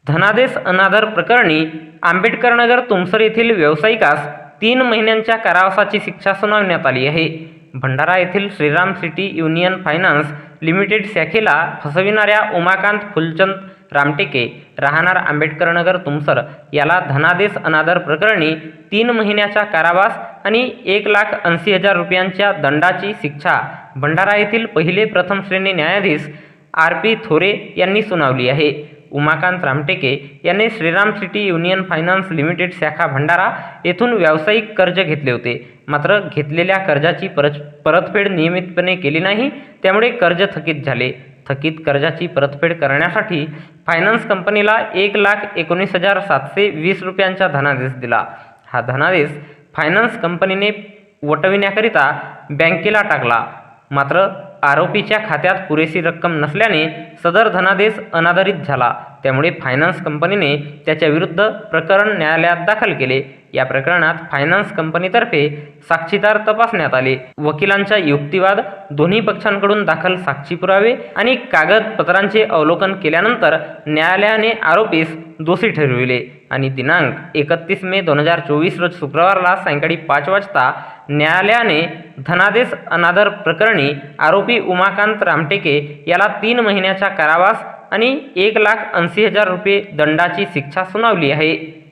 धनादेश अनादर प्रकरणी आंबेडकरनगर तुमसर येथील व्यावसायिकास 3 महिन्यांच्या कारावासाची शिक्षा सुनावण्यात आली आहे। भंडारा येथील Shriram city union finance limited शाखेला फसविणाऱ्या उमाकांत फुलचंद रामटेके राहणार आंबेडकरनगर तुमसर याला धनादेश अनादर प्रकरणी 3 महिन्याचा कारावास आणि 1,80,000 रुपयांच्या दंडाची शिक्षा भंडारा येथील पहिले प्रथम श्रेणी न्यायाधीश RP थोरे यांनी सुनावली आहे। उमाकांत रामटेके यांनी Shriram city union finance limited शाखा भंडारा येथून व्यावसायिक कर्ज घेतले होते, मात्र घेतलेल्या कर्जाची परतफेड नियमितपणे केली नाही, त्यामुळे कर्ज थकीत झाले। थकीत कर्जाची परतफेड करण्यासाठी फायनान्स कंपनीला 1,19,720 रुपयांचा धनादेश दिला। हा धनादेश फायनान्स कंपनीने वटविण्याकरिता बँकेला टाकला, मात्र आरोपीच्या खात्यात पुरेशी रक्कम नसल्याने सदर धनादेश अनादरित झाला। त्यामुळे फायनान्स कंपनीने त्याच्या विरुद्ध प्रकरण न्यायालयात दाखल केले। या प्रकरणात फायनान्स कंपनीतर्फे साक्षीदार तपासण्यात आले। वकिलांचा युक्तिवाद, दोन्ही पक्षांकडून दाखल साक्षी पुरावे आणि कागदपत्रांचे अवलोकन केल्यानंतर न्यायालयाने आरोपीस दोषी ठरविले आणि दिनांक 31 मे 2024 रोज शुक्रवारला सायंकाळी 5 वाजता न्यायालयाने धनादेश अनादर प्रकरणी आरोपी उमाकांत रामटेके याला 3 महिन्याचा कारावास आणि 1,80,000 रुपये दंडाची शिक्षा सुनावली आहे।